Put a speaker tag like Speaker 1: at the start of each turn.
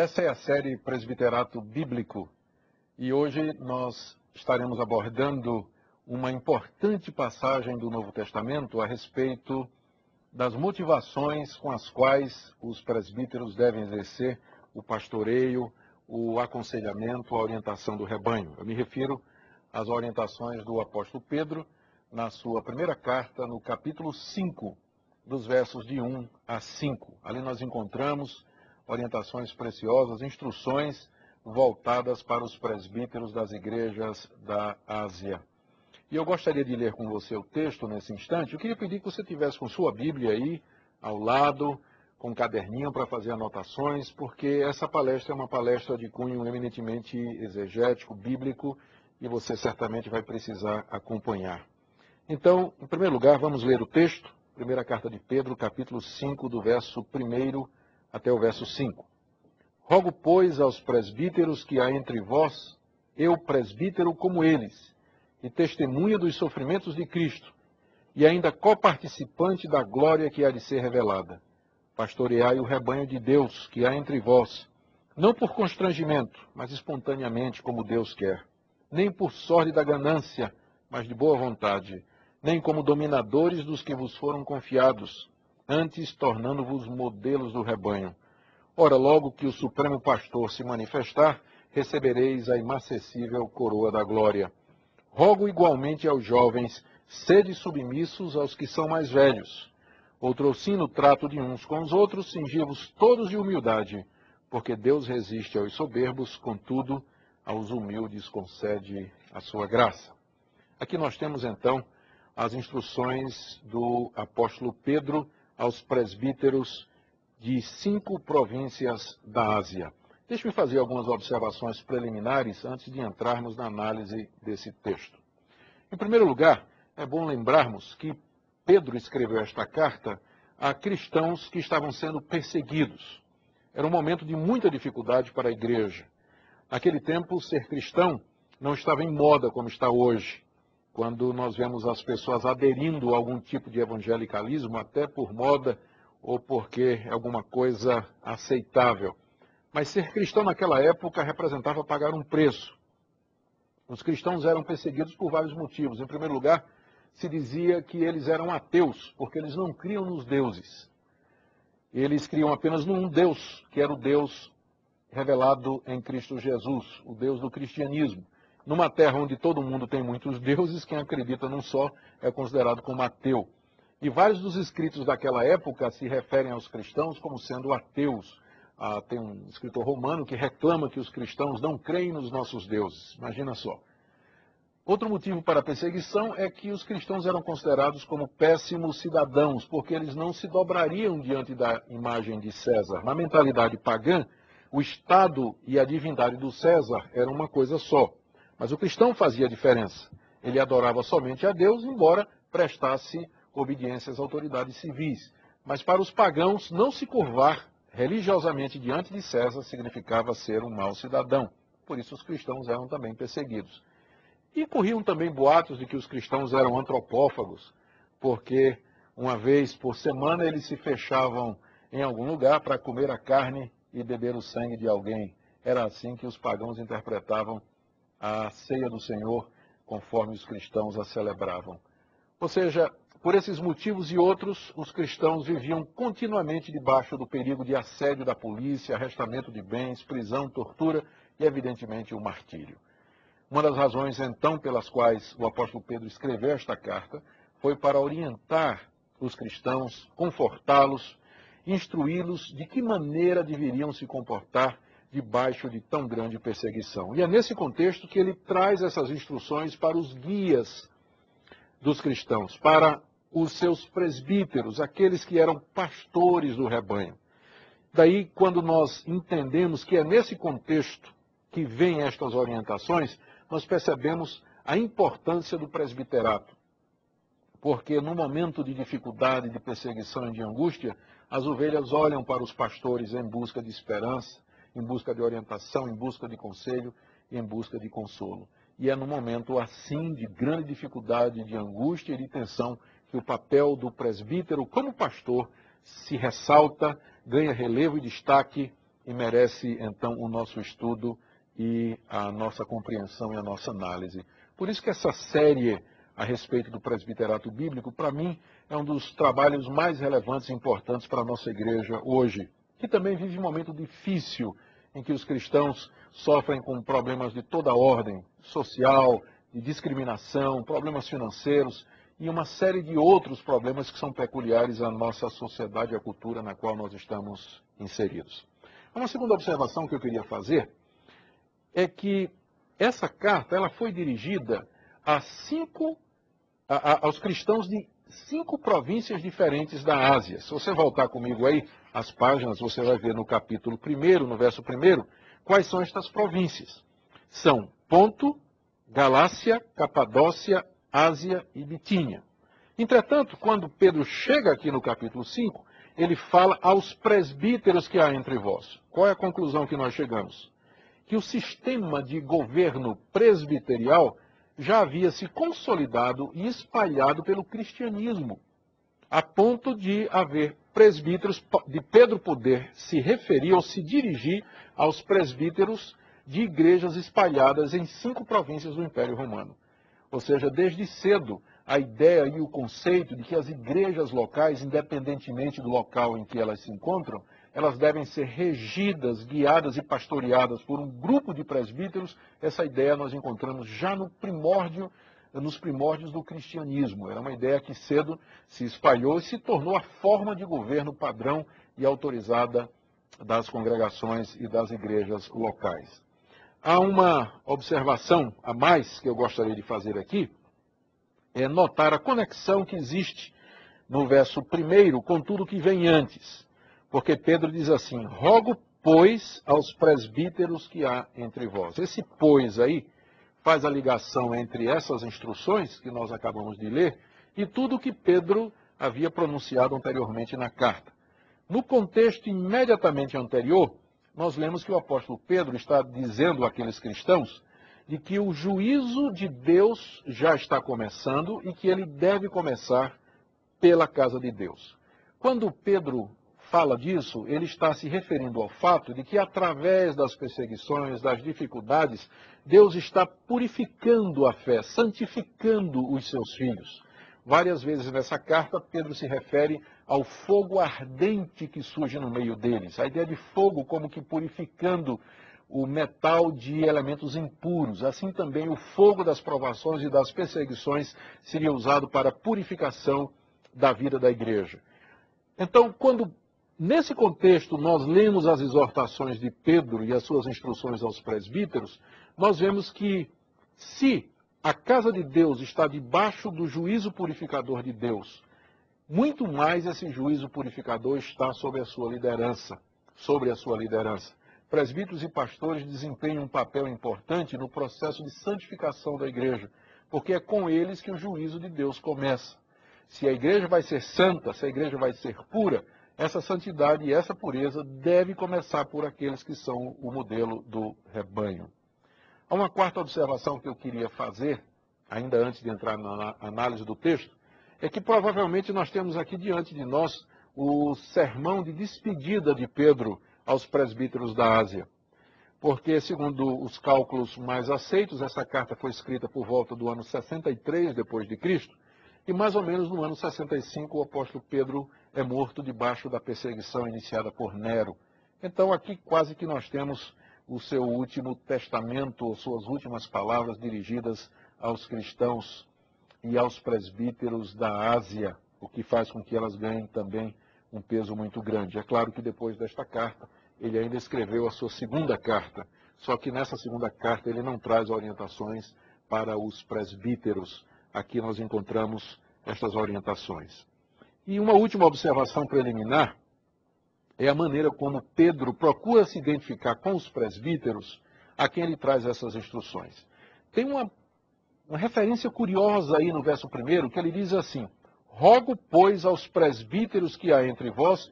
Speaker 1: Essa é a série Presbiterato Bíblico e hoje nós estaremos abordando uma importante passagem do Novo Testamento a respeito das motivações com as quais os presbíteros devem exercer o pastoreio, o aconselhamento, a orientação do rebanho. Eu me refiro às orientações do apóstolo Pedro na sua primeira carta, no capítulo 5, dos versos de 1 a 5. Ali nós encontramos orientações preciosas, instruções voltadas para os presbíteros das igrejas da Ásia. E eu gostaria de ler com você o texto nesse instante. Eu queria pedir que você tivesse com sua Bíblia aí, ao lado, com um caderninho para fazer anotações, porque essa palestra é uma palestra de cunho eminentemente exegético, bíblico, e você certamente vai precisar acompanhar. Então, em primeiro lugar, vamos ler o texto, primeira carta de Pedro, capítulo 5, do verso 1 até o verso 5. Rogo, pois, aos presbíteros que há entre vós, eu presbítero como eles, e testemunha dos sofrimentos de Cristo, e ainda coparticipante da glória que há de ser revelada. Pastoreai o rebanho de Deus que há entre vós, não por constrangimento, mas espontaneamente, como Deus quer, nem por sorte da ganância, mas de boa vontade, nem como dominadores dos que vos foram confiados, antes tornando-vos modelos do rebanho. Ora, logo que o Supremo Pastor se manifestar, recebereis a imacessível coroa da glória. Rogo igualmente aos jovens, sede submissos aos que são mais velhos. Outrosim no trato de uns com os outros, cingi-vos todos de humildade, porque Deus resiste aos soberbos, contudo, aos humildes concede a sua graça. Aqui nós temos então as instruções do apóstolo Pedro aos presbíteros de 5 províncias da Ásia. Deixe-me fazer algumas observações preliminares antes de entrarmos na análise desse texto. Em primeiro lugar, é bom lembrarmos que Pedro escreveu esta carta a cristãos que estavam sendo perseguidos. Era um momento de muita dificuldade para a igreja. Naquele tempo, ser cristão não estava em moda como está hoje, quando nós vemos as pessoas aderindo a algum tipo de evangelicalismo, até por moda ou porque é alguma coisa aceitável. Mas ser cristão naquela época representava pagar um preço. Os cristãos eram perseguidos por vários motivos. Em primeiro lugar, se dizia que eles eram ateus, porque eles não criam nos deuses. Eles criam apenas num Deus, que era o Deus revelado em Cristo Jesus, o Deus do cristianismo. Numa terra onde todo mundo tem muitos deuses, quem acredita num só é considerado como ateu. E vários dos escritos daquela época se referem aos cristãos como sendo ateus. Tem um escritor romano que reclama que os cristãos não creem nos nossos deuses. Imagina só. Outro motivo para a perseguição é que os cristãos eram considerados como péssimos cidadãos, porque eles não se dobrariam diante da imagem de César. Na mentalidade pagã, o Estado e a divindade do César eram uma coisa só. Mas o cristão fazia diferença. Ele adorava somente a Deus, embora prestasse obediência às autoridades civis. Mas para os pagãos, não se curvar religiosamente diante de César significava ser um mau cidadão. Por isso os cristãos eram também perseguidos. E corriam também boatos de que os cristãos eram antropófagos, porque uma vez por semana eles se fechavam em algum lugar para comer a carne e beber o sangue de alguém. Era assim que os pagãos interpretavam a ceia do Senhor, conforme os cristãos a celebravam. Ou seja, por esses motivos e outros, os cristãos viviam continuamente debaixo do perigo de assédio da polícia, arrestamento de bens, prisão, tortura e, evidentemente, o martírio. Uma das razões, então, pelas quais o apóstolo Pedro escreveu esta carta foi para orientar os cristãos, confortá-los, instruí-los de que maneira deveriam se comportar debaixo de tão grande perseguição. E é nesse contexto que ele traz essas instruções para os guias dos cristãos, para os seus presbíteros, aqueles que eram pastores do rebanho. Daí, quando nós entendemos que é nesse contexto que vêm estas orientações, nós percebemos a importância do presbiterato. Porque no momento de dificuldade, de perseguição e de angústia, as ovelhas olham para os pastores em busca de esperança, em busca de orientação, em busca de conselho e em busca de consolo. E é no momento assim de grande dificuldade, de angústia e de tensão que o papel do presbítero como pastor se ressalta, ganha relevo e destaque e merece, então, o nosso estudo e a nossa compreensão e a nossa análise. Por isso que essa série a respeito do presbiterato bíblico, para mim, é um dos trabalhos mais relevantes e importantes para a nossa igreja hoje, que também vive um momento difícil em que os cristãos sofrem com problemas de toda a ordem, social, de discriminação, problemas financeiros e uma série de outros problemas que são peculiares à nossa sociedade e à cultura na qual nós estamos inseridos. Uma segunda observação que eu queria fazer é que essa carta ela foi dirigida aos cristãos de 5 províncias diferentes da Ásia. Se você voltar comigo aí, as páginas, você vai ver no capítulo 1, no verso 1, quais são estas províncias. São Ponto, Galácia, Capadócia, Ásia e Bitínia. Entretanto, quando Pedro chega aqui no capítulo 5, ele fala aos presbíteros que há entre vós. Qual é a conclusão que nós chegamos? Que o sistema de governo presbiterial já havia se consolidado e espalhado pelo cristianismo, a ponto de haver presbíteros, de Pedro poder se referir ou se dirigir aos presbíteros de igrejas espalhadas em 5 províncias do Império Romano. Ou seja, desde cedo, a ideia e o conceito de que as igrejas locais, independentemente do local em que elas se encontram, elas devem ser regidas, guiadas e pastoreadas por um grupo de presbíteros, essa ideia nós encontramos já nos primórdios do cristianismo. Era uma ideia que cedo se espalhou e se tornou a forma de governo padrão e autorizada das congregações e das igrejas locais. Há uma observação a mais que eu gostaria de fazer aqui, é notar a conexão que existe no verso 1 com tudo que vem antes. Porque Pedro diz assim, rogo, pois, aos presbíteros que há entre vós. Esse pois aí faz a ligação entre essas instruções que nós acabamos de ler e tudo que Pedro havia pronunciado anteriormente na carta. No contexto imediatamente anterior, nós lemos que o apóstolo Pedro está dizendo àqueles cristãos de que o juízo de Deus já está começando e que ele deve começar pela casa de Deus. Quando Pedro fala disso, ele está se referindo ao fato de que através das perseguições, das dificuldades, Deus está purificando a fé, santificando os seus filhos. Várias vezes nessa carta, Pedro se refere ao fogo ardente que surge no meio deles. A ideia de fogo como que purificando o metal de elementos impuros. Assim também o fogo das provações e das perseguições seria usado para a purificação da vida da igreja. Então, quando nesse contexto nós lemos as exortações de Pedro e as suas instruções aos presbíteros, nós vemos que se a casa de Deus está debaixo do juízo purificador de Deus, muito mais esse juízo purificador está sobre a sua liderança, Presbíteros e pastores desempenham um papel importante no processo de santificação da igreja, porque é com eles que o juízo de Deus começa. Se a igreja vai ser santa, se a igreja vai ser pura, essa santidade e essa pureza deve começar por aqueles que são o modelo do rebanho. Há uma quarta observação que eu queria fazer, ainda antes de entrar na análise do texto, é que provavelmente nós temos aqui diante de nós o sermão de despedida de Pedro aos presbíteros da Ásia. Porque, segundo os cálculos mais aceitos, essa carta foi escrita por volta do ano 63 depois de Cristo, e mais ou menos no ano 65 o apóstolo Pedro é morto debaixo da perseguição iniciada por Nero. Então aqui quase que nós temos o seu último testamento, ou suas últimas palavras dirigidas aos cristãos e aos presbíteros da Ásia, o que faz com que elas ganhem também um peso muito grande. É claro que depois desta carta, ele ainda escreveu a sua segunda carta, só que nessa segunda carta ele não traz orientações para os presbíteros. Aqui nós encontramos estas orientações. E uma última observação preliminar é a maneira como Pedro procura se identificar com os presbíteros a quem ele traz essas instruções. Tem uma referência curiosa aí no verso 1, que ele diz assim, rogo, pois, aos presbíteros que há entre vós,